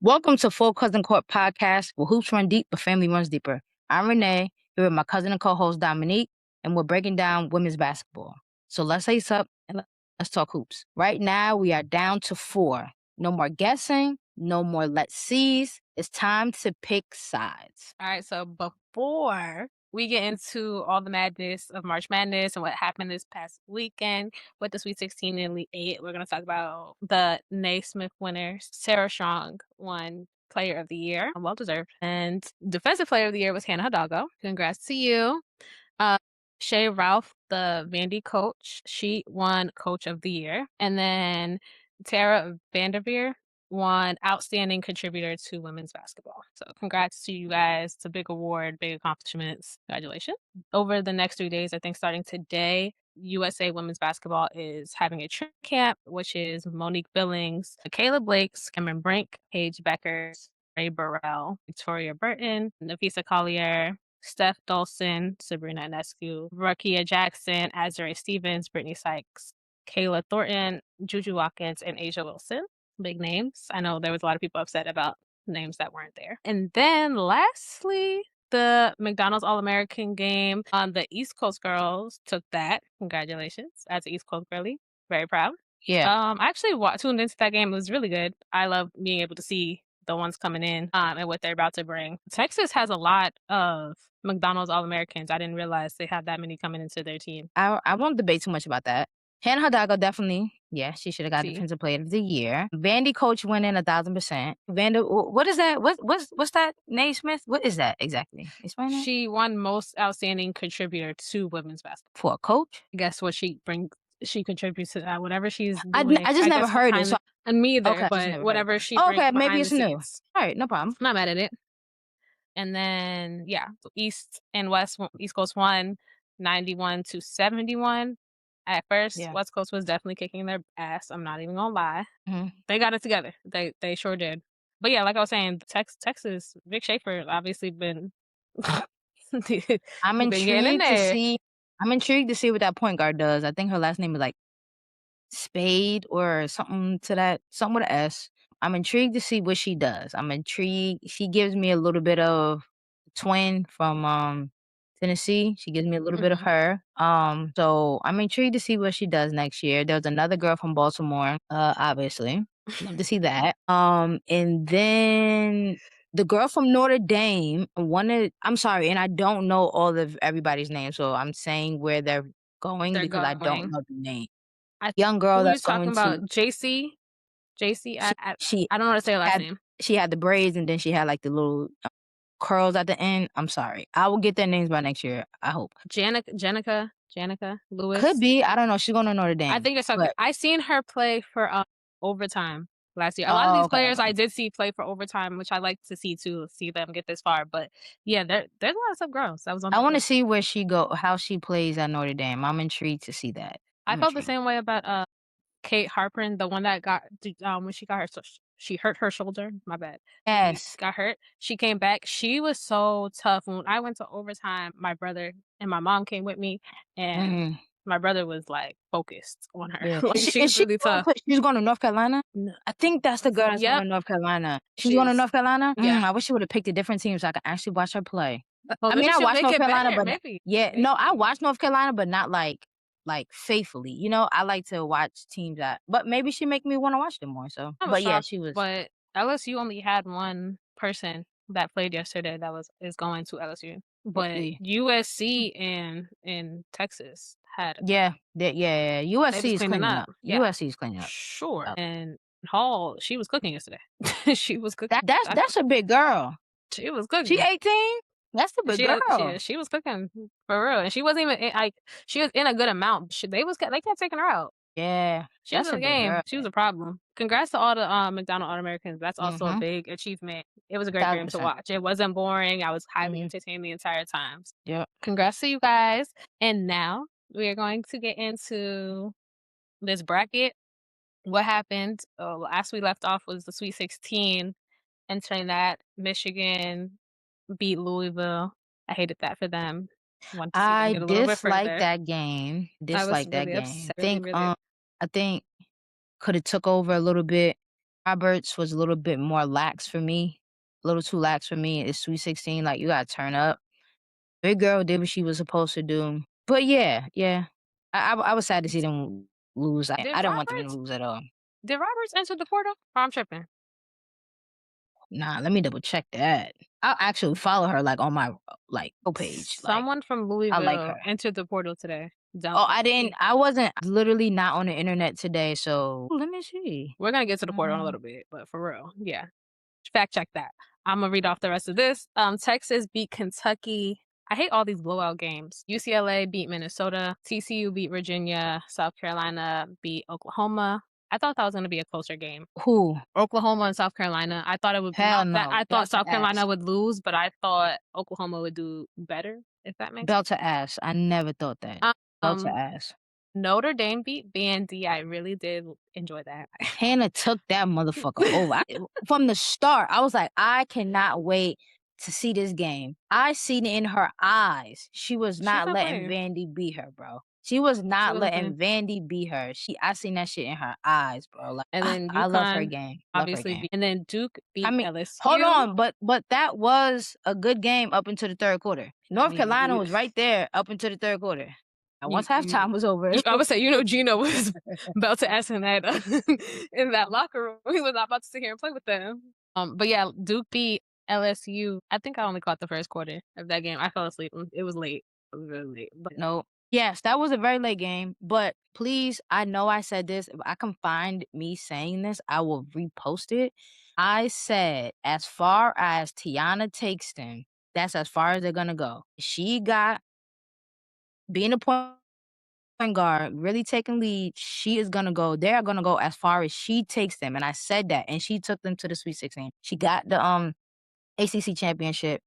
Welcome to Full Cousin Court Podcast, where hoops run deep, but family runs deeper. I'm Renee, here with my cousin and co-host Dominique, and we're breaking down women's basketball. So let's lace up and let's talk hoops. Right now, we are down to 4. No more guessing, no more let's sees. It's time to pick sides. All right, so before we get into all the madness of March Madness and what happened this past weekend with the Sweet 16 and Elite 8, we're going to talk about the Naismith winners. Sarah Strong won Player of the Year, well deserved, and Defensive Player of the Year was Hannah Hidalgo. Congrats to you. Shay Ralph, the Vandy coach, she won Coach of the Year, and then Tara Vanderveer won Outstanding Contributor to Women's Basketball. So congrats to you guys. It's a big award, big accomplishments. Congratulations. Over the next 3 days, I think starting today, USA Women's Basketball is having a training camp, which is Monique Billings, Kayla Blakes, Cameron Brink, Paige Becker, Ray Burrell, Victoria Burton, Nafisa Collier, Steph Dolson, Sabrina Ionescu, Rakia Jackson, Azure Stevens, Brittany Sykes, Kayla Thornton, Juju Watkins, and Asia Wilson. Big names. I know there was a lot of people upset about names that weren't there. And then lastly, the McDonald's All-American game. The East Coast girls took that. Congratulations. As an East Coast girlie. Very proud. Yeah. I actually tuned into that game. It was really good. I love being able to see the ones coming in and what they're about to bring. Texas has a lot of McDonald's All-Americans. I didn't realize they have that many coming into their team. I won't debate too much about that. Hannah Hidalgo definitely, yeah, she should have got See. Defensive Player of the Year. Vandy coach winning 1,000%. What is that? What's that? Naismith? What is that exactly? Explain that. She won Most Outstanding Contributor to Women's Basketball. For a coach? Guess what she brings? She contributes to that, whatever she's doing. I just never heard it. And me either, Okay, but whatever she brings okay, maybe it's new. scenes. All right, no problem. I'm not mad at it. And then, yeah, so East and West, East Coast won 91-71. At first, Yeah. West Coast was definitely kicking their ass. I'm not even gonna lie. They got it together. They sure did. But yeah, like I was saying, Texas, Vic Schaefer obviously been. I'm intrigued to see. I'm intrigued to see what that point guard does. I think her last name is like Spade or something to that, something with an S. I'm intrigued to see what she does. I'm intrigued. She gives me a little bit of twin from Tennessee. She gives me a little bit of her. So I'm intrigued to see what she does next year. There's another girl from Baltimore, obviously. Love to see that. And then the girl from Notre Dame I'm sorry, and I don't know all of everybody's names, so I'm saying where they're going because I don't know the name. Young girl that's talking going about JC. She I don't know how to say her last name. She had the braids and then she had like the little curls at the end. I'm sorry. I will get their names by next year. I hope. Janica Lewis. Could be. I don't know. She's going to Notre Dame. I think it's okay. I seen her play for overtime last year. A lot of these players I did see play for overtime, which I like to see too. See them get this far. But yeah, there's a lot of sub girls. That was on. I want to see where she how she plays at Notre Dame. I'm intrigued to see that. I felt the same way about Kate Harper, the one that got when she got she hurt her shoulder. My bad. Yes. Got hurt. She came back. She was so tough. When I went to overtime, my brother and my mom came with me, and my brother was like focused on her. Yeah. Like, she's really tough. She's going to North Carolina? No. I think that's the girl that's going to North Carolina. She's going to North Carolina? Yeah. I wish she would have picked a different team so I could actually watch her play. Well, I mean, I watched North Carolina, but maybe. No, I watched North Carolina, but not like faithfully. You know, I like to watch teams but maybe she make me want to watch them more. So, but yeah, she was. But LSU only had one person that played yesterday that is going to LSU. But USC and Texas had. Yeah. USC is cleaning up. Yeah. USC is cleaning up. Sure. And Hall, she was cooking yesterday. She was cooking. That's a big girl. She was cooking. She 18. That's the big girl. She was cooking for real, and she wasn't even she was in a good amount. They kept taking her out. Yeah, she was in the game. Girl. She was a problem. Congrats to all the McDonald All-Americans. That's also a big achievement. It was a great game to watch. It wasn't boring. I was highly entertained the entire time. Yeah. Congrats to you guys. And now we are going to get into this bracket. What happened last we left off was the Sweet 16. Entering that, Michigan beat Louisville. I hated that for them. I disliked that game. I think could have took over a little bit. Roberts was a little bit more lax for me, a little too lax for me. It's Sweet 16, like, you gotta turn up. Big girl did what she was supposed to do. But yeah, yeah. I was sad to see them lose. Did I didn't want them to Roberts lose at all. did Roberts enter the portal? Or I'm tripping. Nah, let me double check that. I'll actually follow her, like, on my, like, page. Like, Someone from I like Louisville her. entered the portal today. Oh, I wasn't literally not on the internet today, so let me see. We're gonna get to the portal in a Mm, little bit, but for real, yeah. Fact check that. Imma read off the rest of this. Texas beat Kentucky. I hate all these blowout games. UCLA beat Minnesota. TCU beat Virginia. South Carolina beat Oklahoma. I thought that was gonna be a closer game. who? Oklahoma and South Carolina. I thought it would Hell not that no. I thought Belt to South Carolina ass. would lose, but I thought Oklahoma would do better, if that makes Belt to ass. I never thought that. sense. Belt to Um, ass. Notre Dame beat BND. I really did enjoy that. Hannah took that motherfucker over. From the start, I was like, I cannot wait to see this game. I seen it in her eyes. She was She's not not letting playing. Vandy beat her, bro. She was She not wasn't letting playing. Vandy beat her. I seen that shit in her eyes, bro. Like, And then I love her UConn game. Love her obviously game. beat and then Duke I beat mean, hold LSU. on, but that was a good game up until the third quarter. North mean, Carolina you was right there up until the third quarter. And you once you halftime was over, I would say, Gino was about to ask him that in that locker room. He was not about to sit here and play with them. But yeah, Duke beat LSU. I think I only caught the first quarter of that game. I fell asleep. It was late. It was really late. But no. Yes, that was a very late game, but please, I know I said this. If I can find me saying this, I will repost it. I said, as far as Tiana takes them, that's as far as they're gonna go. She got being a point guard, really taking lead. She is gonna go. They're gonna go as far as she takes them, and I said that, and she took them to the Sweet 16. She got the ACC championship.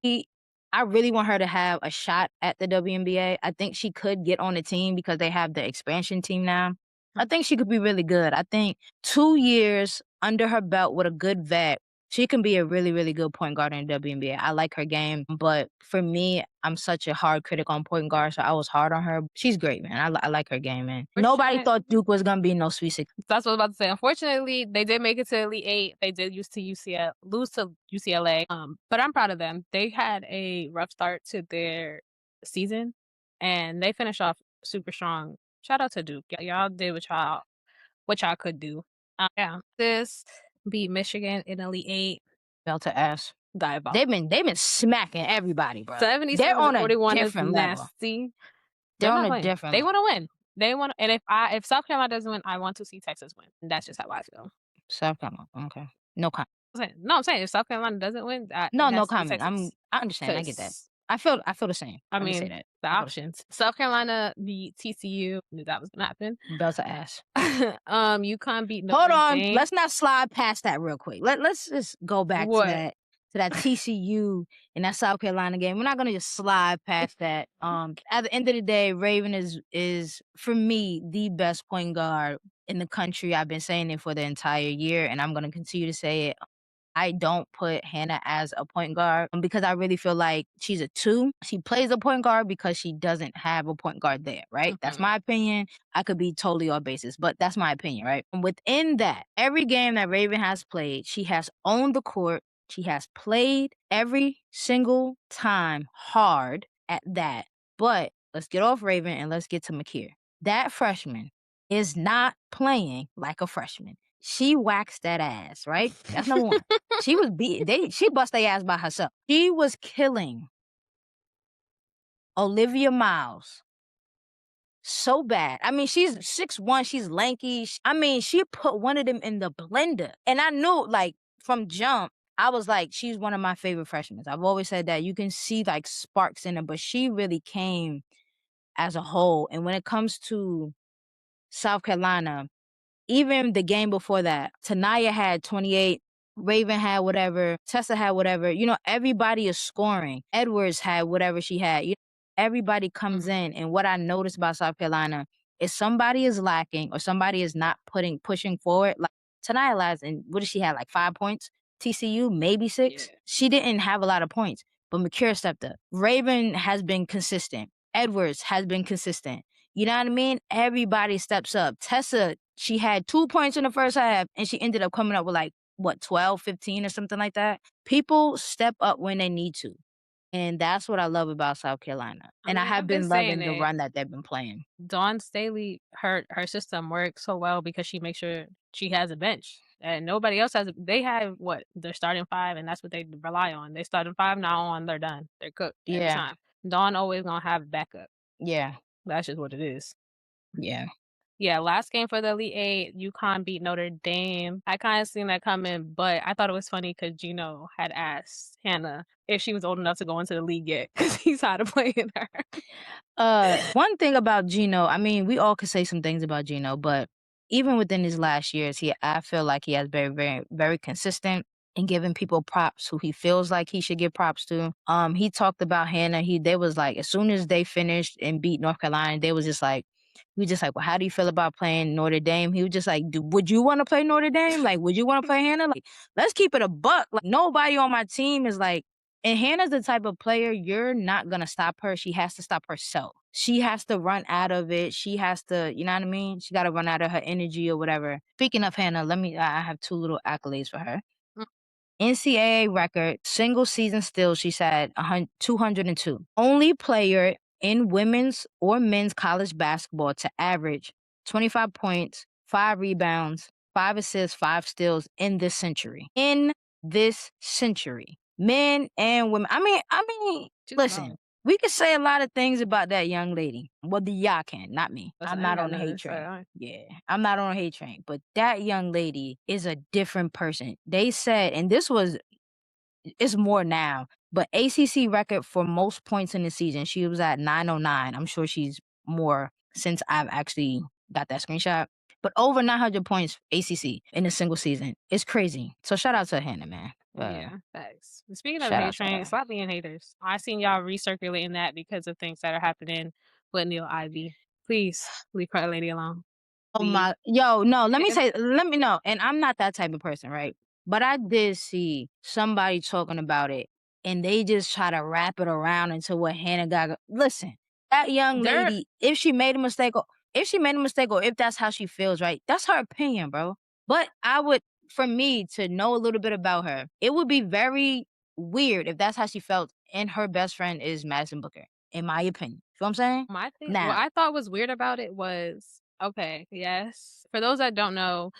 I really want her to have a shot at the WNBA. I think she could get on the team because they have the expansion team now. I think she could be really good. I think 2 years under her belt with a good vet, she can be a really, really good point guard in the WNBA. I like her game, but for me, I'm such a hard critic on point guard, so I was hard on her. She's great, man. I like her game, man. Nobody fortunate thought Duke was gonna be no Sweet 16. that's what I was about to say. Unfortunately, they did make it to Elite Eight. They did lose to UCLA. But I'm proud of them. They had a rough start to their season, and they finished off super strong. Shout out to Duke. Y'all did what y'all could do. Yeah, this beat Michigan in Elite Eight. Belt to ass. Diabolical. They've been smacking everybody, bro. They're 77 on to a 41 is different level. nasty. They're They're on not a playing. different They level. want to win. They want, and if South Carolina doesn't win, I want to see Texas win. That's just how I feel. South Carolina. Okay. No comment. I'm saying if South Carolina doesn't win, No, it no has to be comment. Texas. I understand. I get that. 'Cause, I feel the same. I Let me say mean, that. the I feel the same. options. South Carolina beat TCU. Knew that was gonna happen. Belt to ass. UConn beat Notre Hold on. Dame. Let's not slide past that real quick. Let's just go back What? to that TCU and that South Carolina game. We're not gonna just slide past that. At the end of the day, Raven is for me the best point guard in the country. I've been saying it for the entire year, and I'm gonna continue to say it. I don't put Hannah as a point guard because I really feel like she's a 2. She plays a point guard because she doesn't have a point guard there, right? That's my opinion. I could be totally off basis, but that's my opinion, right? And within that, every game that Raven has played, she has owned the court. She has played every single time hard at that. But let's get off Raven and let's get to Makir. That freshman is not playing like a freshman. She waxed that ass, right? That's number one. She was she bust their ass by herself. She was killing Olivia Miles so bad. I mean, she's 6'1", she's lanky. I mean, she put one of them in the blender. And I knew, like, from jump, I was like, she's one of my favorite freshmen. I've always said that. You can see, like, sparks in her, but she really came as a whole. And when it comes to South Carolina, even the game before that, Tanaya had 28, Raven had whatever, Tessa had whatever. You know, everybody is scoring. Edwards had whatever she had. Everybody comes in, and what I noticed about South Carolina is somebody is lacking or somebody is not pushing forward. Like Tanaya last, and what did she have? Like 5 points. TCU maybe 6. Yeah. She didn't have a lot of points, but Makira stepped up. Raven has been consistent. Edwards has been consistent. You know what I mean? Everybody steps up. Tessa, she had 2 points in the first half, and she ended up coming up with like what, 12, 15, or something like that. People step up when they need to. And that's what I love about South Carolina. I And I mean, have I've been been saying loving the it. run that they've been playing. Dawn Staley, her system works so well because she makes sure she has a bench, and nobody else has. They have what their starting five, and that's what they rely on. They starting five now on, they're done. They're cooked every Yeah. time. Dawn always gonna have backup. Yeah. That's just what it is. Yeah. Yeah, last game for the Elite Eight, UConn beat Notre Dame. I kind of seen that coming, but I thought it was funny because Gino had asked Hannah if she was old enough to go into the league yet because he's tired of playing her. One thing about Gino, I mean, we all could say some things about Gino, but even within his last years, I feel like he has very consistent in giving people props who he feels like he should give props to. He talked about Hannah. They was like, as soon as they finished and beat North Carolina, they was just like, he was just like, well, how do you feel about playing Notre Dame? He was just like, would you want to play Notre Dame? Like, would you want to play Hannah? Like, let's keep it a buck. Like, nobody on my team is like, and Hannah's the type of player you're not gonna stop her. She has to stop herself. She has to run out of it. She has to, you know what I mean? She got to run out of her energy or whatever. Speaking of Hannah, I have two little accolades for her. Mm. NCAA record, single season still, she said 202. Only player in women's or men's college basketball to average 25 points, 5 rebounds, 5 assists, 5 steals in this century. In this century. Men and women. I mean, She's listen, grown. we could say a lot of things about that young lady. Well, the y'all can, not me. Listen, I'm I ain't not got on the nothing hate to say. train. Yeah, I'm not on a hate train. But that young lady is a different person. They said, and it's more now, but ACC record for most points in the season, she was at 909. I'm sure she's more since I've actually got that screenshot. But over 900 points ACC in a single season. It's crazy. So shout out to Hannah, man. Yeah, thanks. Speaking of the Shout hate out to train, her. stop being haters. I seen y'all recirculating that because of things that are happening with Neil Ivy. Please leave Cry Lady alone. Oh Leave. my, yo, no, And let me know. And I'm not that type of person, right? But I did see somebody talking about it and they just try to wrap it around into what Hannah got. Listen, that young there, lady, if she made a mistake or if that's how she feels, right? That's her opinion, bro. But for me to know a little bit about her, it would be very weird if that's how she felt and her best friend is Madison Booker, in my opinion. You know what I'm saying? my thing, what Now, I thought was weird about it was okay, yes. For those that don't know,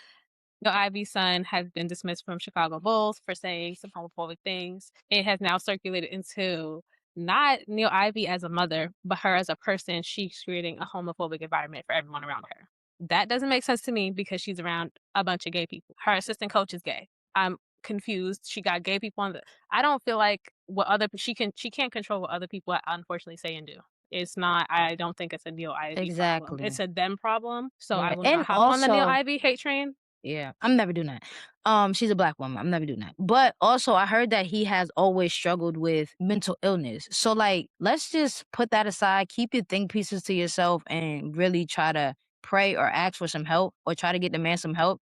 Neil Ivy's son has been dismissed from Chicago Bulls for saying some homophobic things. It has now circulated into not Neil Ivy as a mother, but her as a person. She's creating a homophobic environment for everyone around her. That doesn't make sense to me because she's around a bunch of gay people. Her assistant coach is gay. I'm confused. She got gay people on the. I don't feel like what other she can't control what other people unfortunately say and do. It's not. I don't think it's a Neil Ivy problem. exactly. It's a them problem. So I Yeah, will and not hop on the Neil also, Ivy hate train. yeah, I'm never doing that. She's a black woman. I'm never doing that. But also, I heard that he has always struggled with mental illness. So, like, let's just put that aside. Keep your think pieces to yourself and really try to pray or ask for some help or try to get the man some help.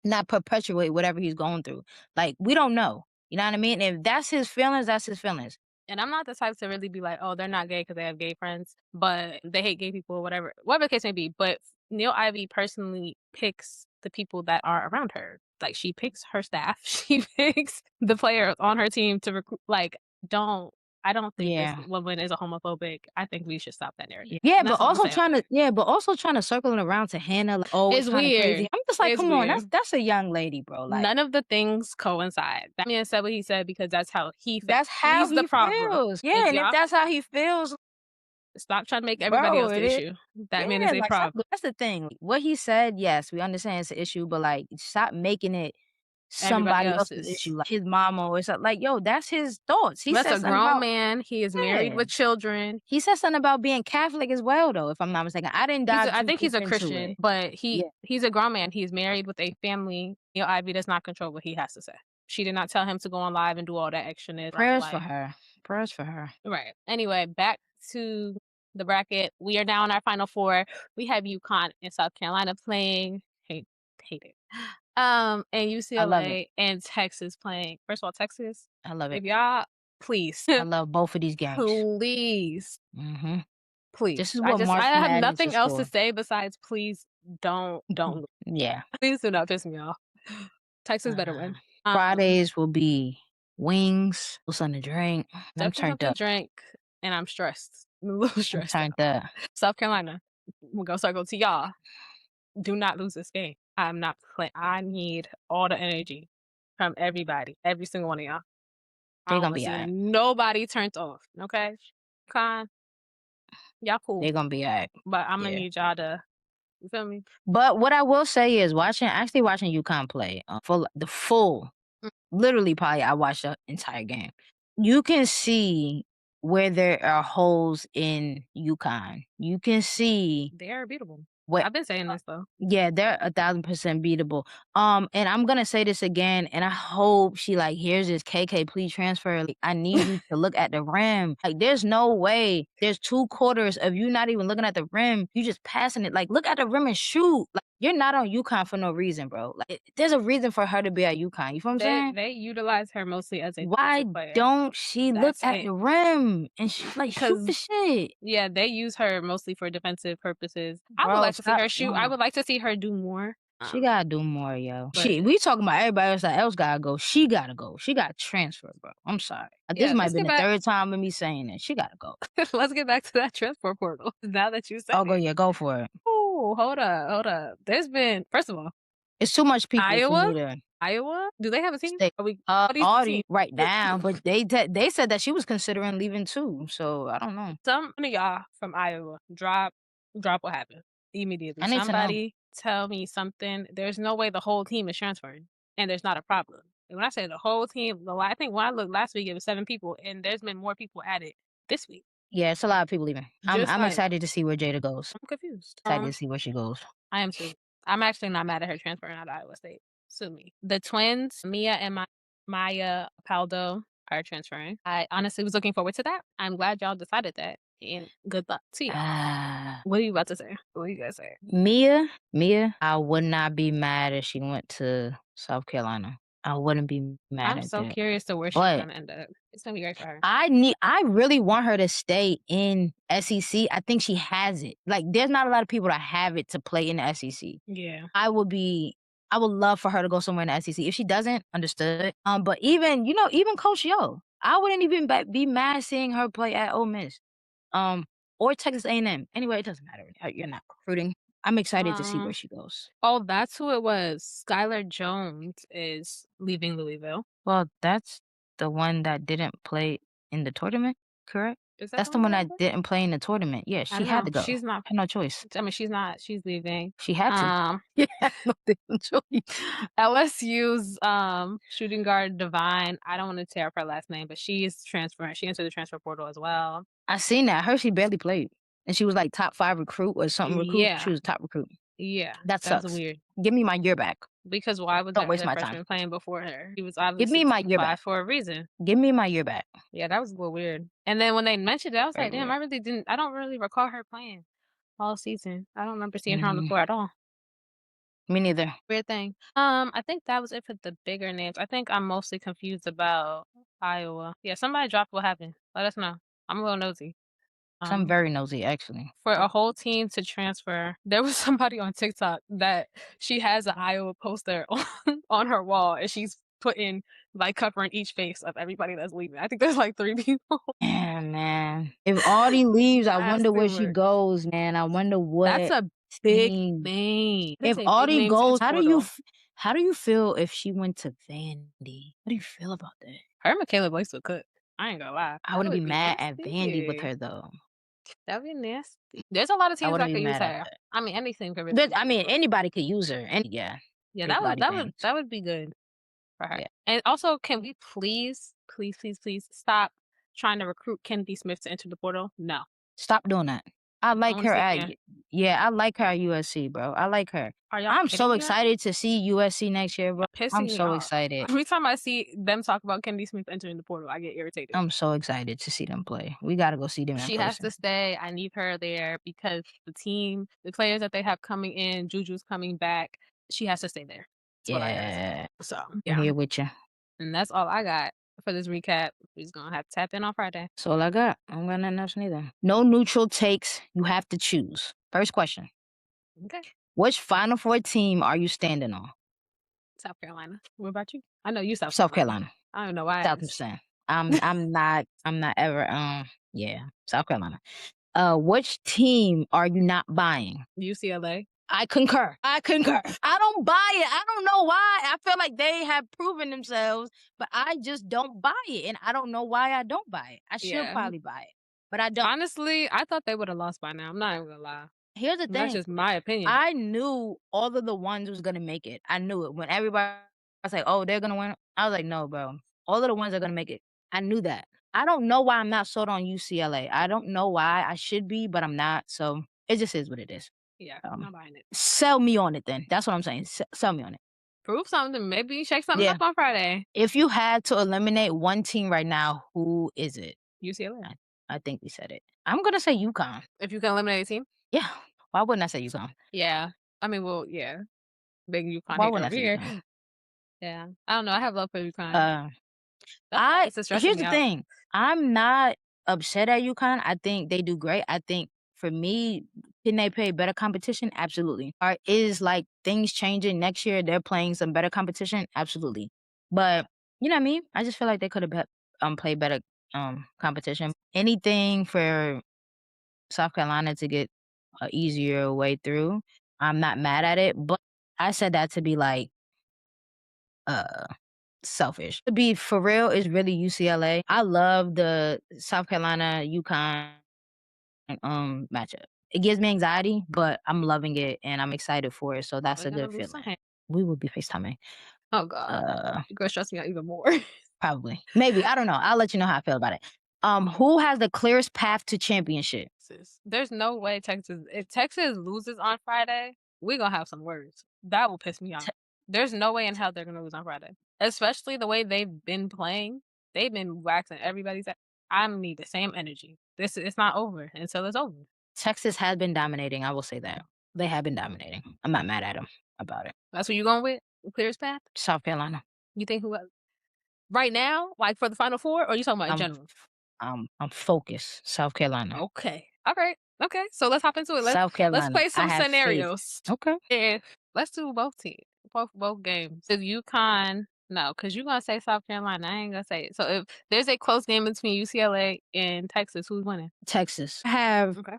Not perpetuate whatever he's going through. Like, we don't know. You know what I mean? If that's his feelings, that's his feelings. And I'm not the type to really be like, oh, they're not gay because they have gay friends, but they hate gay people or whatever the case may be. But Neil Ivy personally picks the people that are around her. Like she picks her staff, she picks the players on her team to recruit. Like, I don't think this Yeah. woman is a homophobic. I think we should stop that narrative. Yeah, And but that's all I'm also saying. trying to circle it around to Hannah, like, always It's kind of crazy. weird. I'm just like, It's come on, weird. that's a young lady, bro. Like, None of the things coincide. That man said what he said because that's how he felt. that's how He's the he problem. feels. If Yeah, and if y'all that's how he feels, stop trying to make everybody bro, else it the is. issue. That man Yeah, is a like, stop, problem. that's the thing. What he said, yes, we understand it's an issue, but like, stop making it Everybody somebody else's else's. issue, like his mama or something. Like, yo, that's his thoughts. He That's said a something grown about, man. He is married yeah. with children. He said something about being Catholic as well, though, if I'm not mistaken. I didn't dive I too think deep he's a into Christian, it. but Yeah. he's a grown man. He's married with a family. Neil Ivy does not control what he has to say. She did not tell him to go on live and do all that extraness. Prayers for Like, her. Prayers for her. right. Anyway, back to the bracket. We are now in our final four. We have UConn and South Carolina playing. Hate it. And I love it. UCLA and Texas playing. First of all, Texas, I love if it. y'all please, I love both of these games. please, Hmm. please. This is what I March have Madness nothing is else to for. say besides please don't Yeah. please do not piss me off. Texas better win. Fridays will be wings, something to drink. I'm Definitely turned something to up. drink, and I'm stressed. I'm a little I'm stressed turned out. up. South Carolina, we'll go circle to y'all. Do not lose this game. I'm not playing. I need all the energy from everybody, every single one of y'all. I They're don't gonna wanna be see alright. nobody turned off, okay? Con, y'all cool, They're gonna be alright. but Imma Yeah. need y'all to you feel me? But what I will say is actually watching UConn play for the full, Mm. literally probably I watched the entire game. You can see where there are holes in UConn. You can see They are beatable. what I've been saying this though. yeah, they're 1,000% beatable. And I'm gonna say this again, and I hope she like hears this. KK, please transfer. Like, I need you to look at the rim. Like, there's no way. There's 2 quarters of you not even looking at the rim. You just passing it. Like, look at the rim and shoot. Like, you're not on UConn for no reason, bro. Like, there's a reason for her to be at UConn. You feel what I'm saying? They utilize her mostly as a Why defensive player. don't she look That's at it. the rim and like shoot the Because shit? yeah, they use her mostly for defensive purposes. I would Bro, like to see stop. her shoot. I would like to see her do more. She gotta do more, yo. But We talking about everybody else gotta go. She gotta go. She got transfer, bro. I'm sorry. This yeah, might let's have been get the back. 3rd time with me saying that. She gotta go. Let's get back to that transport portal. Now that you said Oh, go it. yeah, go for it. Oh, hold up. There's been first of all, It's too much people for Iowa. me to Iowa, do they have a team? stay. Are we all these Audie teams? right now, but they said that she was considering leaving too. So I don't know. Some of y'all from Iowa drop what happened immediately. I need to know. Somebody tell me something. There's no way the whole team is transferring, and there's not a problem. And when I say the whole team, I think when I looked last week, it was 7 people, and there's been more people added this week. Yeah, it's a lot of people leaving. Just I'm like excited to see where Jada goes. I'm confused. Excited to see where she goes. I am too. I'm actually not mad at her transferring out of Iowa State. Sue me. The twins, Mia and Maya Paldo, are transferring. I honestly was looking forward to that. I'm glad y'all decided that. And good luck to y'all. What are you about to say? What are you guys say? Mia, I would not be mad if she went to South Carolina. I wouldn't be mad I'm at so that. curious to where she's But gonna end up. It's gonna be great for her. I really want her to stay in SEC. I think she has it. Like, there's not a lot of people that have it to play in the SEC. Yeah. I would love for her to go somewhere in the SEC. If she doesn't, understood. But even Coach Yo, I wouldn't even be mad seeing her play at Ole Miss. Or Texas A&M. Anyway, it doesn't matter. You're not recruiting. I'm excited to see where she goes. Oh, that's who it was. Skylar Jones is leaving Louisville. Well, that's the one that didn't play in the tournament, correct? Is that That's the one that didn't play in the tournament. Yeah, she had to go. She's not. Had no choice. I mean, she's not. She's leaving. She had to. Yeah, no damn choice. LSU's shooting guard Divine. I don't want to tear up her last name, but she's transferring. She entered the transfer portal as well. I seen that. I heard she barely played, and she was like top 5 recruit or something. Recruit. Yeah. She was a top recruit. Yeah, That sucks. was weird. Give me my year back. Because why would Don't that waste other my time. freshman playing before her? He was Give obviously me my year back. for a reason. Give me my year back. Yeah, that was a little weird. And then when they mentioned it, I was Very like, damn, weird. I don't really recall her playing all season. I don't remember seeing her on the Mhm. floor at all. Me neither. Weird thing. I think that was it for the bigger names. I think I'm mostly confused about Iowa. Yeah, somebody dropped what happened. Let us know. I'm a little nosy. I'm very nosy, actually. For a whole team to transfer, there was somebody on TikTok that she has an Iowa poster on her wall, and she's putting like covering each face of everybody that's leaving. I think there's like 3 people. Yeah, man. If Audie leaves, I That's wonder where too she much. goes, man. I wonder what. That's a big team. thing. If Audie goes, how do you feel if she went to Vandy? How do you feel about that? Her and Michaela Boyce would cook. I ain't gonna lie. I wouldn't be mad at Vandy with her though. That'd be nasty. There's a lot of teams that could use her. I mean, anything could. But I mean, anybody could use her. Yeah, that would be good for her. Yeah. And also, can we please stop trying to recruit Kennedy Smith to enter the portal? No, stop doing that. I like her at I like her at USC, bro. I like her. Are y'all I'm so kidding me? excited to see USC next year, bro. Pissing I'm me so off. excited. Every time I see them talk about Kennedy Smith entering the portal, I get irritated. I'm so excited to see them play. We gotta go see them in She person. has to stay. I need her there because the players that they have coming in, Juju's coming back. She has to stay there. That's what I gotta say. So I'm here with you. And that's all I got for this recap. We're just gonna have to tap in on Friday. That's all I got. I don't got nothing else neither. No neutral takes. You have to choose. First question. Okay. Which Final Four team are you standing on? South Carolina. What about you? I know you South South Carolina. Carolina, I don't know why I asked. 1,000%. I'm not ever, yeah, South Carolina. Which team are you not buying? UCLA. I concur. I concur. I don't buy it. I don't know why. I feel like they have proven themselves, but I just don't buy it, and I don't know why I don't buy it. I should Yeah. probably buy it, but I don't. Honestly, I thought they would have lost by now. I'm not even gonna lie. Here's the That's thing. just my opinion. I knew all of the ones was gonna make it. I knew it. When everybody was like, "Oh, they're gonna win," I was like, "No, bro. All of the ones are gonna make it." I knew that. I don't know why I'm not sold on UCLA. I don't know why. I should be, but I'm not. So it just is what it is. Yeah, I'm not buying it. Sell me on it then. That's what I'm saying. Sell me on it. Prove something. Maybe shake something Yeah. up on Friday. If you had to eliminate one team right now, who is it? UCLA. I think we said it. I'm gonna say UConn. If you can eliminate a team. Yeah. Why wouldn't I say UConn? Yeah. I mean, well, yeah. Big UConn Why hater wouldn't I over say here. UConn? Yeah. I don't know. I have love for UConn. Here's It's stressing me the out. thing. I'm not upset at UConn. I think they do great. I think for me, can they play better competition? Absolutely. Is like things changing next year? They're playing some better competition? Absolutely. But you know what I mean? I just feel like they could have played better competition. Anything for South Carolina to get a easier way through, I'm not mad at it. But I said that to be like selfish. To be for real, it's really UCLA. I love the South Carolina UConn matchup. It gives me anxiety, but I'm loving it and I'm excited for it. So that's We're a gonna good lose feeling. some. We will be FaceTiming. Oh God. Uh You're gonna stress me out even more. Probably. Maybe. I don't know. I'll let you know how I feel about it. Who has the clearest path to championship? There's no way Texas. If Texas loses on Friday, we're gonna have some words. That will piss me off. There's no way in hell they're gonna lose on Friday. Especially the way they've been playing. They've been waxing everybody's. I need the same energy. It's not over until it's over. Texas has been dominating. I will say that. They have been dominating. I'm not mad at them about it. That's what you going with? Clearest path? South Carolina. You think who? Right now, like for the Final Four, or you talking about in I'm general? I'm focused. South Carolina. Okay. All right. Okay. So let's hop into it. South Let's Carolina. play I some have faith. scenarios. Okay. If let's do both teams, both games. If UConn, no, because you're gonna say South Carolina. I ain't gonna say it. So if there's a close game between UCLA and Texas, who's winning? Texas. I have Okay.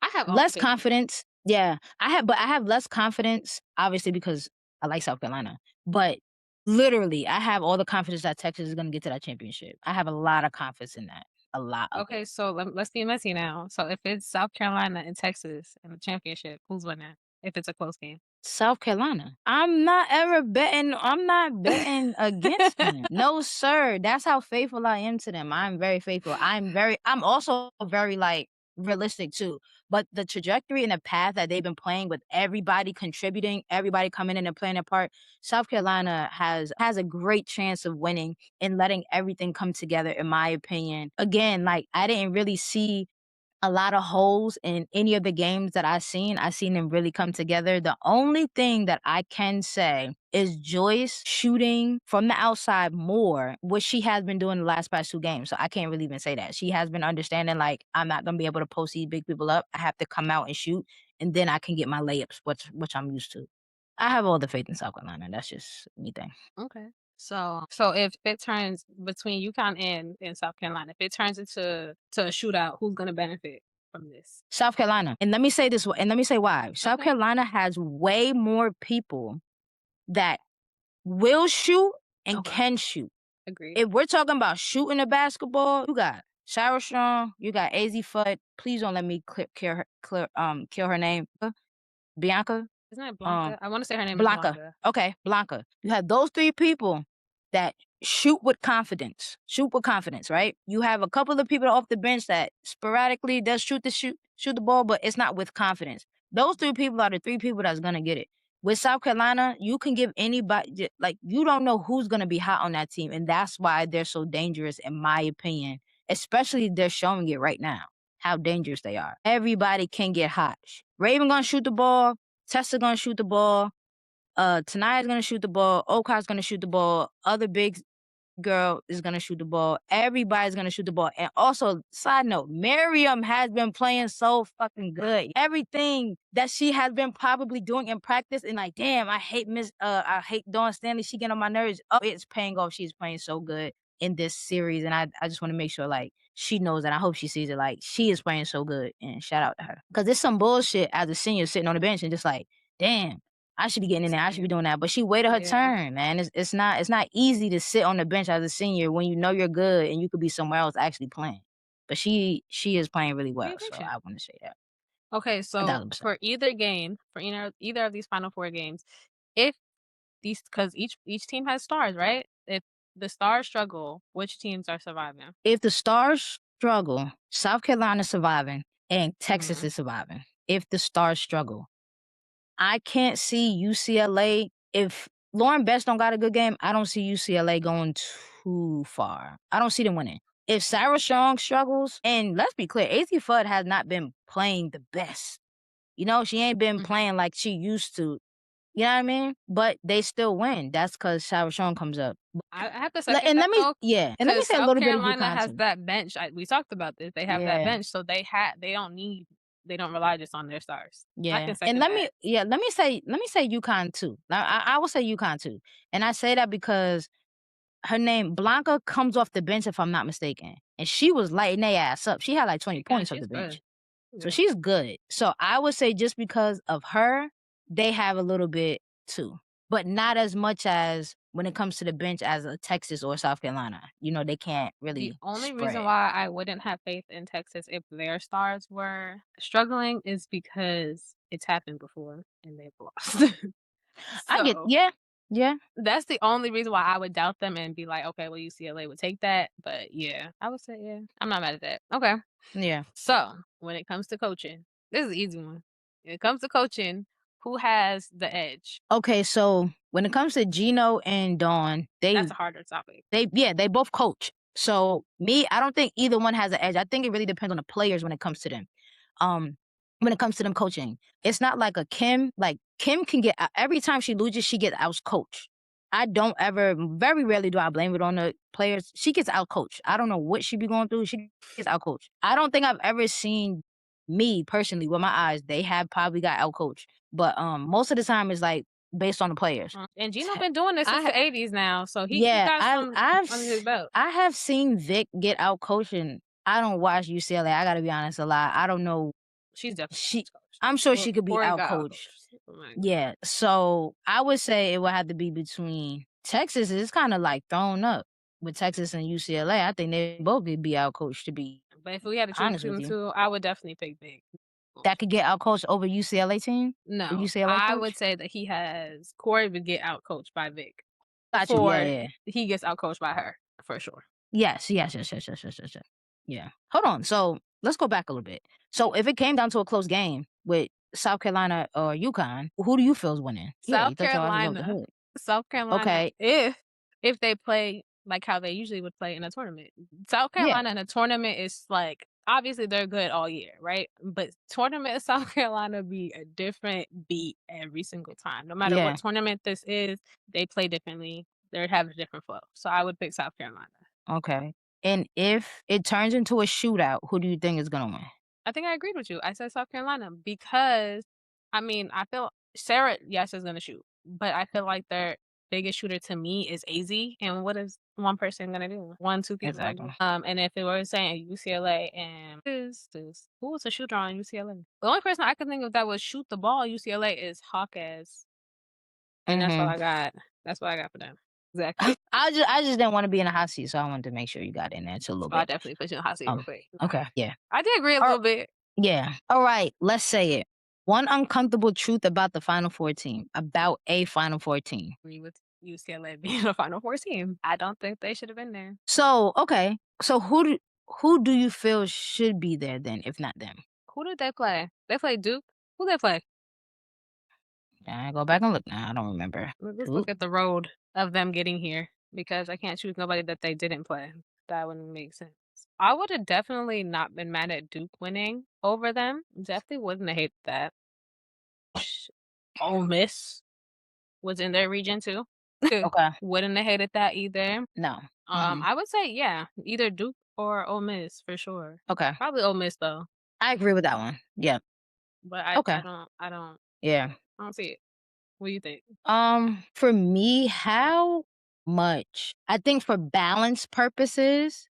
I have all less faith. confidence. Yeah. I have less confidence, obviously, because I like South Carolina. But literally, I have all the confidence that Texas is gonna get to that championship. I have a lot of confidence in that. A lot of Okay, it. so let's be messy now. So if it's South Carolina and Texas in the championship, who's winning? If it's a close game. South Carolina. I'm not betting against them. No, sir. That's how faithful I am to them. I'm very faithful. I'm also very like realistic too. But the trajectory and the path that they've been playing with everybody contributing, everybody coming in and playing their part, South Carolina has a great chance of winning and letting everything come together, in my opinion. Again, like I didn't really see a lot of holes in any of the games that I seen. I seen them really come together. The only thing that I can say is Joyce shooting from the outside more, which she has been doing the last past 2 games. So I can't really even say that. She has been understanding like I'm not gonna be able to post these big people up. I have to come out and shoot, and then I can get my layups, which I'm used to. I have all the faith in South Carolina. That's just me thing. Okay. So if it turns between UConn and South Carolina, if it turns into a shootout, who's gonna benefit from this? South Carolina. And let me say this, and let me say why. South Okay. Carolina has way more people that will shoot and Okay. can shoot. Agreed. If we're talking about shooting a basketball, you got Shira Strong, you got AZ Fudd. Please don't let me kill her name. Bianca? Isn't it Blanca? I want to say her name is Blanca. Blanca. Okay, Blanca. You have those 3 people that shoot with confidence. Shoot with confidence, right? You have a couple of people off the bench that sporadically does shoot the ball, but it's not with confidence. Those 3 people are the 3 people that's gonna get it. With South Carolina, you can give anybody like you don't know who's gonna be hot on that team, and that's why they're so dangerous, in my opinion. Especially they're showing it right now how dangerous they are. Everybody can get hot. Raven gonna shoot the ball. Tessa gonna shoot the ball. Tania's gonna shoot the ball. Okaw's gonna shoot the ball. Other bigs girl is gonna shoot the ball. Everybody's gonna shoot the ball. And also, side note, Miriam has been playing so fucking good. Everything that she has been probably doing in practice, and like, damn, I hate Dawn Stanley. She get on my nerves. Oh, it's paying off. She's playing so good in this series, and I just want to make sure like she knows that. I hope she sees it. Like she is playing so good, and shout out to her because there's some bullshit as a senior sitting on the bench and just like, damn. I should be getting in there. I should be doing that. But she waited her Yeah. turn, man. It's not easy to sit on the bench as a senior when you know you're good and you could be somewhere else actually playing. But she is playing really well, so patient. I want to say that. Okay, so 1,000%. for either game, for either of these Final Four games, if these because each team has stars, right? If the stars struggle, which teams are surviving? If the Stars struggle, South Carolina's surviving and Texas Mhm. is surviving. If the Stars struggle, I can't see UCLA. If Lauren Best don't got a good game, I don't see UCLA going too far. I don't see them winning. If Sarah Strong struggles, and let's be clear, AZ Fudd has not been playing the best. You know, she ain't been Mhm. playing like she used to. You know what I mean? But they still win. That's because Sarah Strong comes up. I have to second And that let me, though, yeah, and let me because say a South little bit of Carolina UConn has too. that bench. We talked about this. They have that Yeah. bench, so they don't rely just on their stars. I Yeah, can and second that. let me say UConn too. Now, I will say UConn too, and I say that because her name Blanca comes off the bench if I'm not mistaken, and she was lighting their ass up. She had like 20 She can. points off She's the bench, good. so Yeah. she's good. So I would say just because of her, they have a little bit too, but not as much as when it comes to the bench as a Texas or South Carolina. You know, they can't The really only reason spread. why I wouldn't have faith in Texas if their stars were struggling is because it's happened before and they've lost. I get, So yeah, yeah, that's the only reason why I would doubt them and be like, okay, well, UCLA would take that. But yeah, I would say, yeah, I'm not mad at that. Okay. yeah. So when it comes to coaching, this is an easy one. When it comes to coaching, who has the edge? Okay, so when it comes to Gino and Dawn, That's a harder topic. they both coach. So me, I don't think either one has an edge. I think it really depends on the players when it comes to them. Um, when it comes to them coaching, it's not like a Kim. Like Kim can get every time she loses, she gets out coached. I don't ever, very rarely do I blame it on the players. She gets out coached. I don't know what she be going through. She gets out coached. I don't think I've ever seen me personally with my eyes. They have probably got out coached, but most of the time it's like based on the players. And Gino been doing this since I the 80s now, so he yeah, got some I've under his belt. I have seen Vic get out coaching. I don't watch UCLA. I gotta be honest a lot. I don't know. She's definitely She coached. I'm sure she could be Corey out got coached. outcoached. Oh my God. Yeah. So I would say it would have to be between Texas is kind of like thrown up with Texas and UCLA. I think they both could be out coached to be But if we had to choose honest between with the you. two, I would definitely pick Big. That could get out coached over UCLA team or No, UCLA I coach. would say that Corey would get outcoached by Vic Got you. Yeah, before yeah. he gets outcoached by her, for sure. Yes. Yeah. Hold on. So let's go back a little bit. So if it came down to a close game with South Carolina or UConn, who do you feel is winning? Yeah, you South thought your ass was off the Carolina. hood. South Carolina, Okay. if they play like how they usually would play in a tournament. South Yeah. Carolina in a tournament is like obviously they're good all year, right? But tournament South Carolina be a different beat every single time. No matter Yeah. what tournament this is, they play differently. They have a different flow. So I would pick South Carolina. Okay. And if it turns into a shootout, who do you think is gonna win? I think I agreed with you. I said South Carolina because I mean, I feel Sarah, yes, is gonna shoot, but I feel like their biggest shooter to me is AZ. And what is one person gonna do? One, two people gonna do. Exactly. And if it were saying UCLA and who was a shooter on UCLA? The only person I can think of that would shoot the ball at UCLA is Hawkes, and that's all Mm-hmm. I got. That's what I got for them. Exactly. I just didn't want to be in a hot seat, so I wanted to make sure you got in there too a little So I bit. definitely put you in the hot seat real quick. Okay. Yeah. I did agree a All little bit. Yeah. All right. Let's say it. One uncomfortable truth about the Final Four team. About a Final Four team. Agree with UCLA being a Final Four team. I don't think they should have been there. So okay. So who do you feel should be there then, if not them? Who did they play? They played Duke. Who they play? I go back and look now. I don't remember. Let's look at the road of them getting here because I can't choose nobody that they didn't play. That wouldn't make sense. I would have definitely not been mad at Duke winning over them. Definitely wouldn't have hated that. Ole Miss was in their region too. Okay. Wouldn't have hated that either. No. Mhm. I would say, yeah, either Duke or Ole Miss for sure. Okay. Probably Ole Miss though, I agree with that one. Yeah. but Okay. Yeah. I don't see it. What do you think? For me, how much? I think for balance purposes,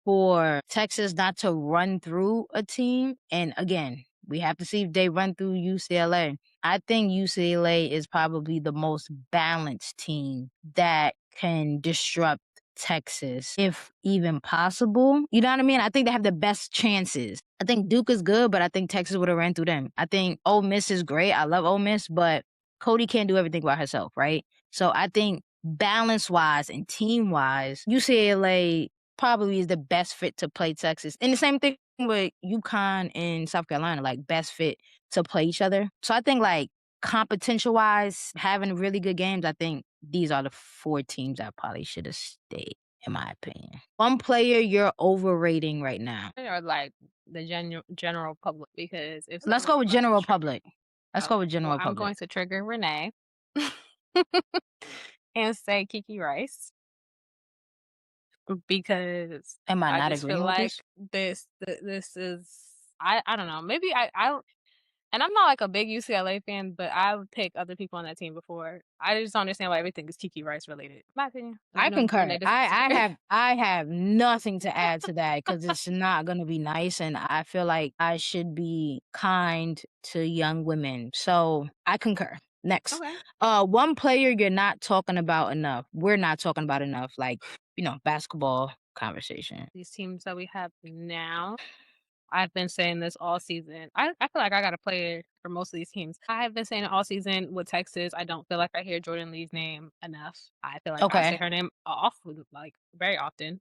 for Texas not to run through a team, and again, we have to see if they run through UCLA. I think UCLA is probably the most balanced team that can disrupt Texas, if even possible. You know what I mean? I think they have the best chances. I think Duke is good, but I think Texas would have ran through them. I think Ole Miss is great. I love Ole Miss, but Cody can't do everything by herself, right? So I think balance wise and team wise, UCLA probably is the best fit to play Texas. And the same thing with UConn and South Carolina, like best fit to play each other. So I think like competition wise, having really good games, I think these are the four teams that probably should have stayed, in my opinion. One player you're overrating right now. Or like the general public? Because if Let's someone go with wants to general trigger, public. Let's go okay, with well, general I'm public. going to trigger Renee and say Kiki Rice because Am I I not just feel agreeing with like this? this is I don't know. Maybe I and I'm not like a big UCLA fan, but I would pick other people on that team before. I just don't understand why everything is Kiki Rice related. My opinion. I Renee concur. doesn't I disagree. have I have nothing to add to that because it's not gonna be nice, and I feel like I should be kind to young women. So I concur. Next, Okay. one player you're not talking about enough. We're not talking about enough, like basketball conversation. These teams that we have now, I've been saying this all season. I feel like I got a player for most of these teams. I have been saying it all season with Texas. I don't feel like I hear Jordan Lee's name enough. I feel like I say Okay. her name often, like very often.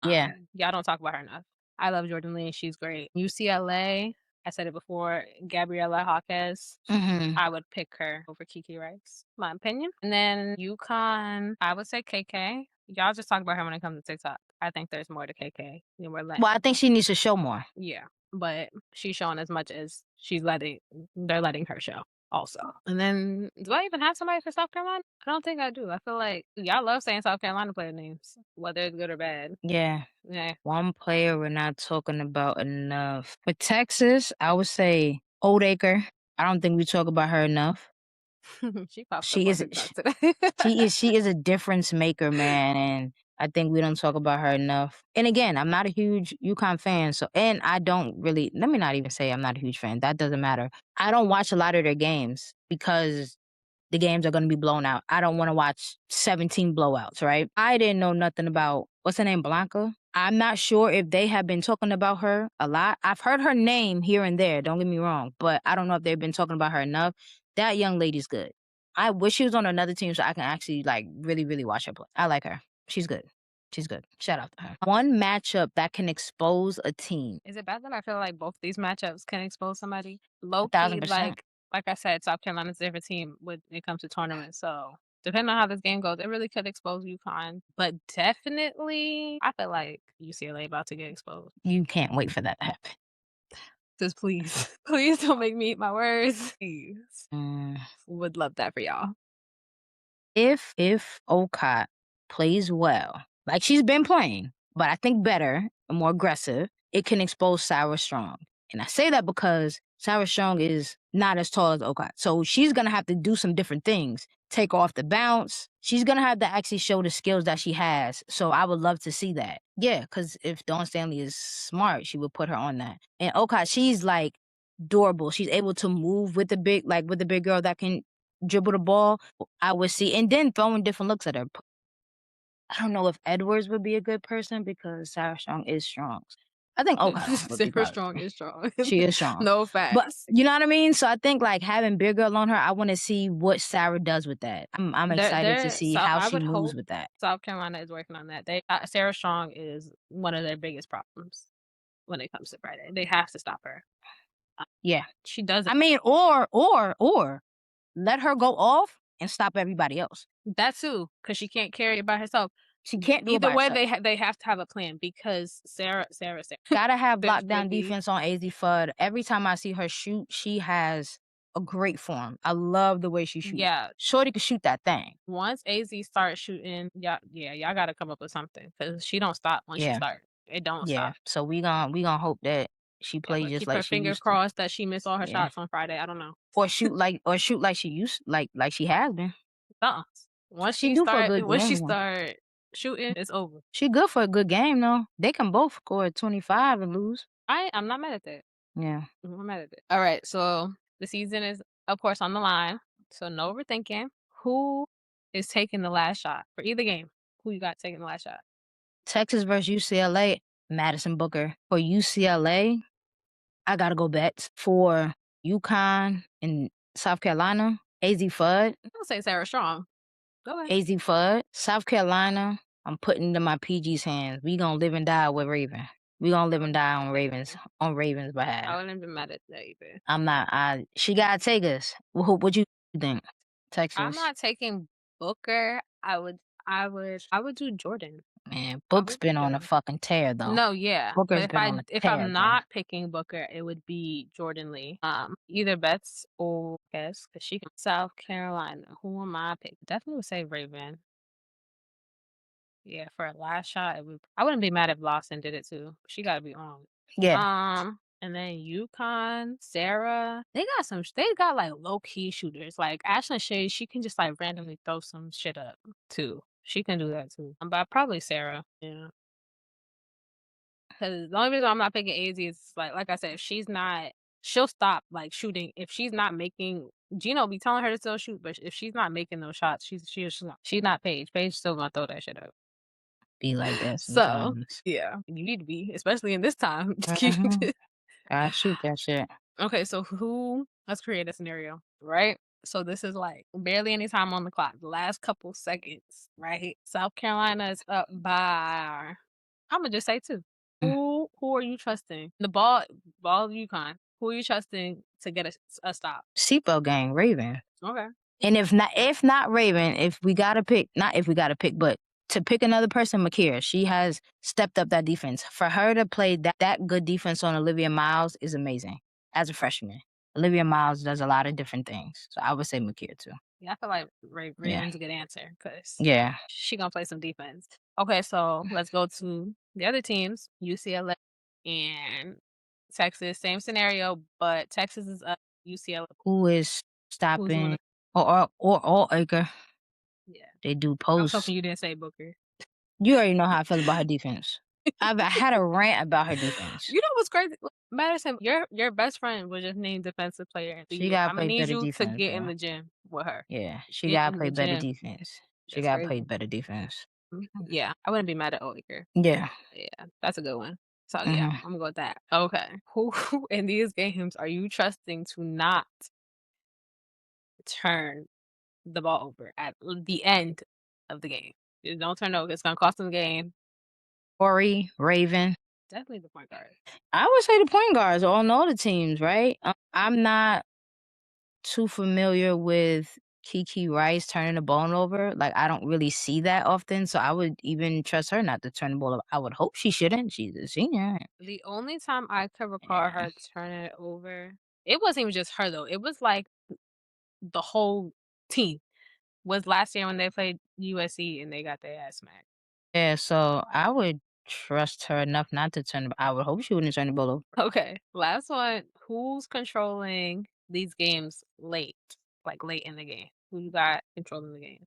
Yeah. Yeah, I don't talk about her enough. I love Jordan Lee. She's great. UCLA, I said it before, Gabriella Hawkes. Hmm. I would pick her over Kiki Rice, my opinion. And then UConn, I would say KK. Y'all just talk about her when it comes to TikTok. I think there's more to KK than we're letting. Well, I think she needs to show more. Yeah, but she's showing as much as they're letting her show also. And then do I even have somebody for South Carolina? I don't think I do. I feel like y'all love saying South Carolina player names, whether it's good or bad. Yeah. Yeah. One player we're not talking about enough. For Texas, I would say Oldacre. I don't think we talk about her enough. She popped up She on is TikTok today. she is a difference maker, man, and I think we don't talk about her enough. And again, I'm not a huge UConn fan, so and I don't really let me not even say I'm not a huge fan. That doesn't matter. I don't watch a lot of their games because the games are gonna be blown out. I don't wanna watch 17 blowouts, right? I didn't know nothing about what's her name, Blanca? I'm not sure if they have been talking about her a lot. I've heard her name here and there, don't get me wrong, but I don't know if they've been talking about her enough. That young lady's good. I wish she was on another team so I can actually, like, really, really watch her play. I like her. She's good. She's good. Shout out to her. One matchup that can expose a team. Is it bad that I feel like both these matchups can expose somebody? Low key, 1,000%. like I said, South Carolina's a different team when it comes to tournaments. So depending on how this game goes, it really could expose UConn. But definitely, I feel like UCLA about to get exposed. You can't wait for that to happen. Just please, please don't make me eat my words. Please, Mm. would love that for y'all. If Okot plays well, like she's been playing, but I think better and more aggressive, it can expose Sarah Strong. And I say that because Sarah Strong is not as tall as Okot. So she's gonna have to do some different things. Take off the bounce. She's gonna have to actually show the skills that she has. So I would love to see that. Yeah, because if Dawn Stanley is smart, she would put her on that. And Okot, she's like durable. She's able to move with the big girl that can dribble the ball. I would see, and then throwing different looks at her. I don't know if Edwards would be a good person because Sarah Strong is strong. I think Okada would be Sarah probably. Strong is strong. She is strong. No But facts. you know what I mean? So I think like having big girl on her, I want to see what Sarah does with that. I'm excited to see So how I she would moves hope with that. South Carolina is working on that. Sarah Strong is one of their biggest problems when it comes to Friday. They have to stop her. Yeah. She doesn't. I mean, or let her go off and stop everybody else. That too, because she can't carry it by herself. She can't do it Either by way, herself. they have to have a plan because Sarah. Gotta have There's lockdown really defense on AZ Fudd. Every time I see her shoot, she has a great form. I love the way she shoots. Yeah. Shorty could shoot that thing. Once AZ starts shooting, y'all gotta come up with something because she don't stop once she Yeah, start. It don't yeah. stop. So we gonna hope that she Yeah, plays but just keep her like she finger used to. crossed that she missed all her Yeah. shots on Friday. I don't know. Or shoot like she used like she has been. uh Once She do for a good once she game though. start shooting, it's over. She good for a good game though. They can both score 25 and lose. I'm not mad at that. Yeah. I'm not mad at it. All right, so the season is of course on the line. So no overthinking. Who is taking the last shot for either game? Who you got taking the last shot? Texas versus UCLA, Madison Booker. For UCLA, I gotta go Bets. For UConn and South Carolina, AZ Fudd. I'm gonna say Sarah Strong. Go ahead. AZ Fudd. South Carolina, I'm putting into my PG's hands. We gonna live and die with Raven. We gonna live and die on Ravens I behalf. wouldn't be mad at that either. I'm not. She gotta take us. What you think? I'm Texas, not taking Booker. I would do Jordan. man. I Book's would do been on a Jordan. fucking tear though. No, yeah. But Booker's been on a if tear, I'm bro. not picking Booker, it would be Jordan Lee. Either Betts or guess because she can South Carolina. Who am I picking? Definitely would say Raven. Yeah, for a last shot, I wouldn't be mad if Lawson did it too. She got to be on. Yeah. And then UConn, Sarah, they got like low key shooters. Like Ashlyn Shea, she can just like randomly throw some shit up too. She can do that too. But probably Sarah. Yeah. Because the only reason I'm not picking AZ is like I said, if she's not, she'll stop like shooting. If she's not making, Gino be telling her to still shoot, but if she's not making those shots, she's not Paige. Paige still gonna throw that shit up. Be like that So sometimes. yeah, you need to be, especially in this time. Mhm. I shoot that shit. Okay, so let's create a scenario, right? So this is like barely any time on the clock. The last couple seconds, right? South Carolina is up by I'm gonna just say two. Mm. Who are you trusting? The ball of UConn. Who are you trusting to get a stop? Seatbelt gang, Raven. Okay. And if not Raven, if we gotta pick, not if we gotta pick, but to pick another person, Makira. She has stepped up that defense. For her to play that good defense on Olivia Miles is amazing. As a freshman, Olivia Miles does a lot of different things. So I would say Makira too. Yeah, I feel like Yeah. Raven's a good answer because Yeah. she gonna play some defense. Okay, so let's go to the other teams, UCLA and Texas. Same scenario, but Texas is up. UCLA. Who is Who's stopping winning? or Acre? Yeah, They do I was posts. hoping you didn't say Booker. You already know how I feel about her defense. I've had a rant about her defense. You know what's crazy? Madison, your best friend was just named defensive player of the She year. gotta I'm gonna play need better you to defense, get in bro. the gym with her. Yeah, she Get gotta in play the better gym. defense. She That's gotta play crazy. better defense. Yeah, I wouldn't be mad at Oaker. Yeah. Yeah, that's a good one. So yeah, Mhm. I'm gonna go with that. Okay, who in these games are you trusting to not turn the ball over at the end of the game? Just don't turn over. It's gonna cost them the game. Corey, Raven. Definitely the point guard. I would say the point guards on all the teams, right? I'm not too familiar with Kiki Rice turning the ball over. Like I don't really see that often, so I would even trust her not to turn the ball over. I would hope she shouldn't. She's a senior. The only time I could recall Yeah. her turning it over, it wasn't even just her though. It was like the whole team. Was last year when they played USC and they got their ass smacked. Yeah, so I would trust her enough not to turn. I would hope she wouldn't turn the ball over. Okay, last one. Who's controlling these games late? Like late in the game. Who you got controlling the game?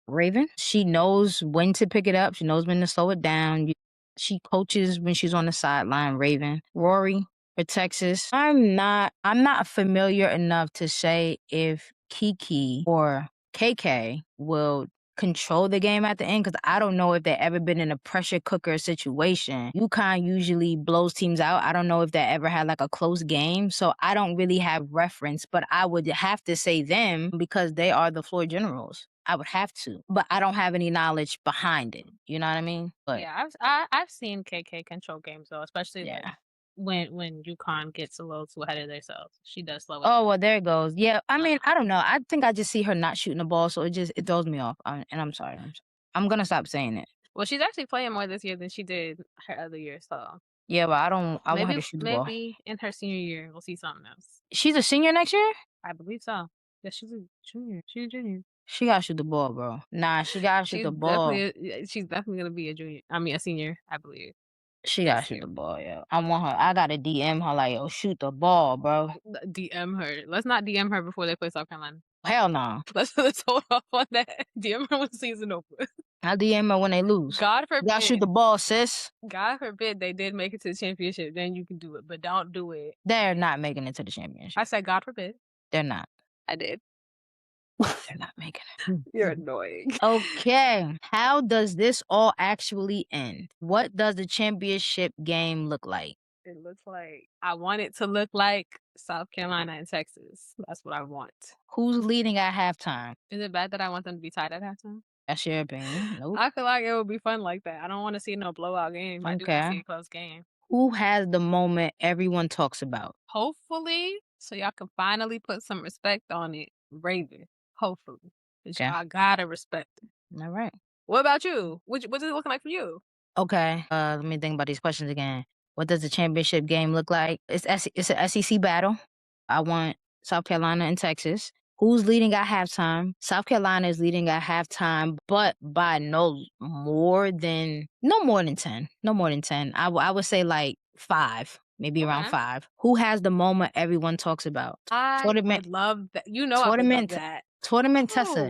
Raven, she knows when to pick it up. She knows when to slow it down. She coaches when she's on the sideline. Raven, Rory for Texas. I'm not familiar enough to say if Kiki or KK will control the game at the end because I don't know if they've ever been in a pressure cooker situation. UConn usually blows teams out. I don't know if they ever had like a close game, so I don't really have reference, but I would have to say them because they are the floor generals. I would have to, but I don't have any knowledge behind it. You know what I mean? But Yeah, I've seen KK control games though, especially like yeah. when UConn gets a little too ahead of themselves. She does slow it. Oh well, there it goes. Yeah, I mean, I don't know. I think I just see her not shooting the ball, so it throws me off. And I'm sorry. I'm gonna stop saying it. Well, she's actually playing more this year than she did her other year, so Yeah, but I don't. I want her maybe to shoot the ball. maybe in her senior year we'll see something else. She's a senior next year. I believe so. Yeah, she's a junior. She's a junior. She gotta shoot the ball, bro. Nah, she gotta shoot She's the ball. she's definitely gonna be a junior. I mean, a senior, I believe. She gotta Next shoot year. the ball, yo. I want her. I gotta DM her like, yo, shoot the ball, bro. DM her. Let's not DM her before they play South Carolina. Hell no. Let's hold off on that. DM her when the season over. I DM her when they lose. God You gotta shoot forbid. the ball, sis. God forbid they did make it to the championship. Then you can do it, but don't do it. They're not making it to the championship. I said God forbid. They're not. I did. They're not making it. You're annoying. Okay. How does this all actually end? What does the championship game look like? It looks like I want it to look like South Carolina and Texas. That's what I want. Who's leading at halftime? Is it bad that I want them to be tied at halftime? That's your opinion. Nope. I feel like it would be fun like that. I don't want to see no blowout game. I do want to see a close game. Who has the moment everyone talks about? Hopefully, so y'all can finally put some respect on it. Raven. Hopefully. 'Cause Okay. y'all gotta respect it. All right. What about you? What's it looking like for you? Okay. Let me think about these questions again. What does the championship game look like? It's an SEC battle. I want South Carolina and Texas. Who's leading at halftime? South Carolina is leading at halftime, but by no more than 10. No more than 10. I would say like 5, maybe around Okay. 5. Who has the moment everyone talks about? I Tournament- would love that. You know I would love Tournament- that. Tournament Tessa.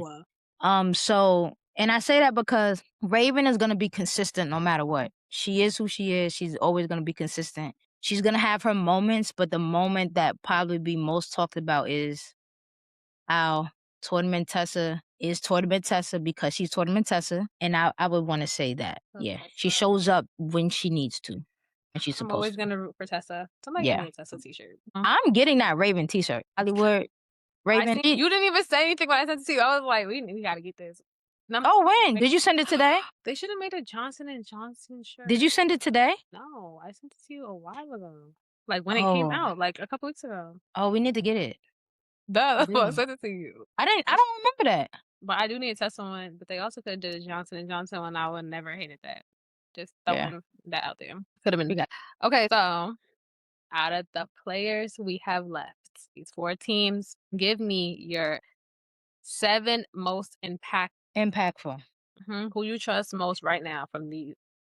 No. So, and I say that because Raven is gonna be consistent no matter what. She is who she is. She's always gonna be consistent. She's gonna have her moments, but the moment that probably be most talked about is how Tournament Tessa is Tournament Tessa because she's Tournament Tessa, and I would want to say that. Yeah, she shows up when she needs to, and she's I'm supposed always to. gonna root for Tessa. Somebody Yeah. give me a Tessa t-shirt. I'm getting that Raven t-shirt. Hollywood Raven. You didn't even say anything when I sent it to you. I was like, we gotta get this. Oh, when? Did you send it today? They should have made a Johnson & Johnson shirt. Did you send it today? No, I sent it to you a while ago. Like when it came Oh. out, like a couple weeks ago. Oh, we need to get it. That's why I didn't. sent it to you. I don't remember that. But I do need to test one. But they also could have did a Johnson & Johnson one. I would never hated that. Just throwing that out there. Could have been. We got- Okay, so out of the players we have left, these 4 teams, give me your 7 most Impactful. who you trust most right now from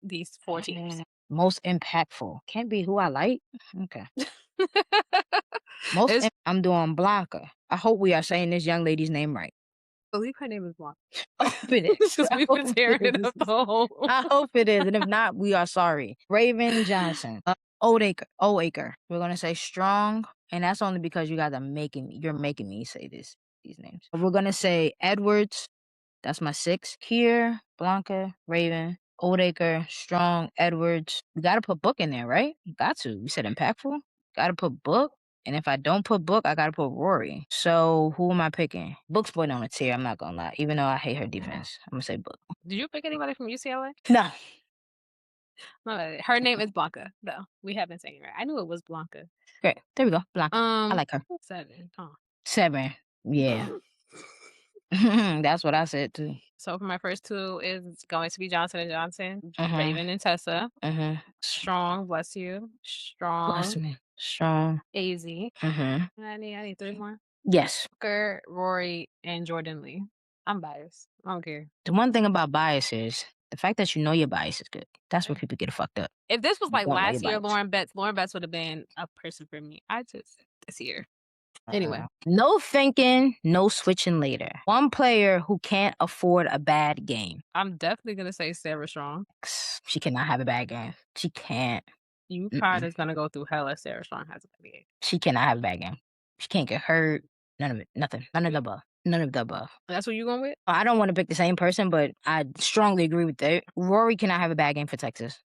these 4 teams. Most impactful. Can't be who I like. Okay. I'm doing Blanca. I hope we are saying this young lady's name right. I believe her name is Blanca. I hope it is. Because we've been tearing it up the whole. I hope it is. And if not, we are sorry. Raven Johnson. Oldacre. We're gonna say Strong, and that's only because you guys are you're making me say these names. We're gonna say Edwards. That's my 6. Kier, Blanca, Raven, Oldacre, Strong, Edwards. We gotta put Book in there, right? You got to. We said impactful. Gotta put Book. And if I don't put Book, I gotta put Rory. So who am I picking? Book's putting on a tear. I'm not gonna lie. Even though I hate her defense, I'm gonna say Book. Did you pick anybody from UCLA? No. No, her name is Blanca, though. We have been saying it right. I knew it was Blanca. Great. There we go. Blanca. I like her. 7. Huh. 7. Yeah. That's what I said too. So for my first 2 is going to be Johnson & Johnson, Mhm. Raven and Tessa. Mhm. Strong, bless you. Strong, Bless me. Strong. AZ. Mhm. I need 3 more. Yes. Booker, Rory, and Jordan Lee. I'm biased. I don't care. The one thing about bias is the fact that you know your bias is good. That's where people get fucked up. If this was like Don't know last your year, bias. Lauren Betts would have been a person for me. I just this year. Anyway. No thinking, no switching later. One player who can't afford a bad game. I'm definitely gonna say Sarah Strong. She cannot have a bad game. She can't. UConn is gonna go through hell if Sarah Strong has a bad game. She cannot have a bad game. She can't get hurt. None of it. Nothing. None of the above. None of the above. That's what you going with? I don't want to pick the same person, but I strongly agree with that. Rory cannot have a bad game for Texas.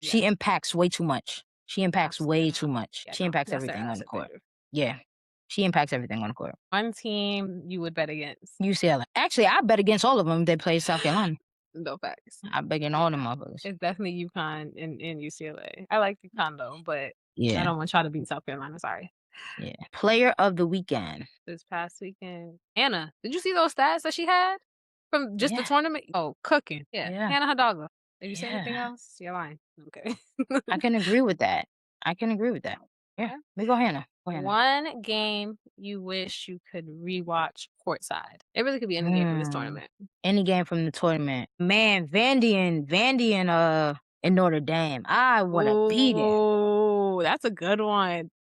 She impacts way too much. She impacts way too much. Yeah, She no, impacts that's everything Sarah. on the court. Yeah. She impacts everything on the court. One team you would bet against. UCLA. Actually, I bet against all of them. They play South Carolina. No facts. I bet against all them motherfuckers. It's definitely UConn and UCLA. I like UConn though, but I Yeah. don't want y'all to beat South Carolina. Sorry. Yeah. Player of the weekend. This past weekend, Anna. Did you see those stats that she had from just the Yeah. tournament? Oh, cooking. Yeah. Yeah. Hannah Hidalgo. Did you say anything Yeah. else? You're lying. Okay. I can agree with that. I can agree with that. Yeah. Okay. We go Hannah. Go Hannah. One game you wish you could rewatch courtside. It really could be any game from this tournament. Any game from the tournament. Man, Vandy and Notre Dame. I wanna beat it. Oh, that's a good one.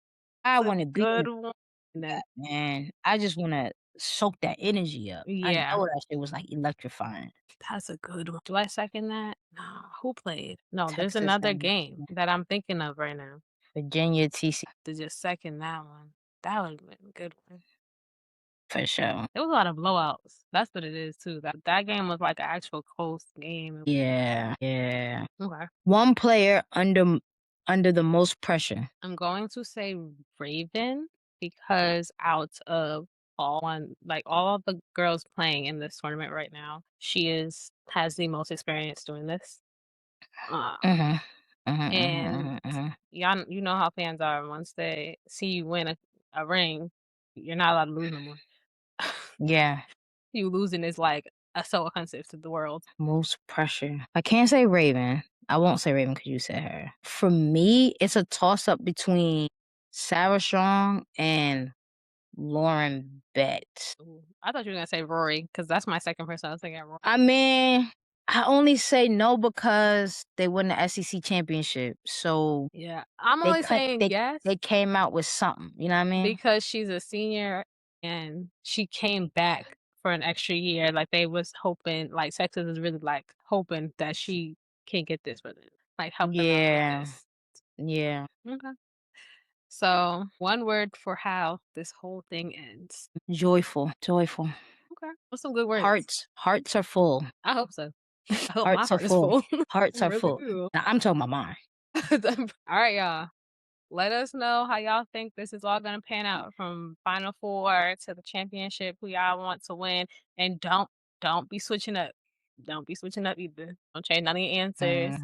I That's a wanna beat good it, one. man. I just wanna soak that energy up. I know Yeah, that shit was, like, electrifying. that's a good one. Do I second that? No. Who played? No, there's Texas another and game that I'm thinking of right now Virginia, TC to just second that one. That would have been a good one. for sure. There was a lot of blowouts. That's what it is too. That game was like an actual close game. Yeah, yeah. Okay. One player under the most pressure. I'm going to say Raven because out of all of the girls playing in this tournament right now, has the most experience doing this. Uh, Mhm. Mhm, mhm, and mhm, mhm. y'all, you know how fans are. Once they see you win a ring, you're not allowed to lose no more. Yeah, You losing is like so offensive to the world. most pressure. I can't say Raven. I won't say Raven because you said her. For me, it's a toss-up between Sarah Strong and Lauren Bett. Ooh, I thought you were gonna say Rory because that's my second person I was thinking. Rory. I mean, I only say no because they won the SEC championship, so Yeah, I'm they only cut saying they yes they came out with something, you know what I mean? because she's a senior and she came back for an extra year. Like they was hoping, like Texas was really like hoping that she can get this for them, like help them out with Yeah, this. yeah. Okay. So one word for how this whole thing ends. Joyful, joyful. Okay. What's some good words? Hearts are full. I hope so. I hope my Hearts are heart is full. full. Hearts are Really full. do. Now I'm talking about mine. All right, y'all. Let us know how y'all think this is all gonna pan out from Final Four to the championship, who y'all want to win, and don't be switching up. Don't be switching up either. Don't change none of your answers.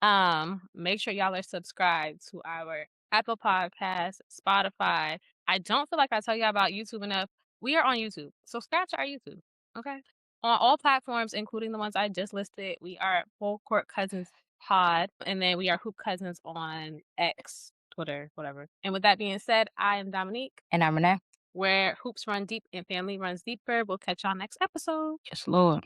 Mhm. Make sure y'all are subscribed to our Apple Podcasts, Spotify. I don't feel like I tell y'all about YouTube enough. We are on YouTube. Subscribe to our YouTube. Okay. On all platforms, including the ones I just listed, we are Full Court Cousins Pod. And then we are Hoop Cousins on X, Twitter, whatever. And with that being said, I am Dominique, And I'm Renee. where hoops run deep and family runs deeper. We'll catch y'all next episode. Yes, Lord.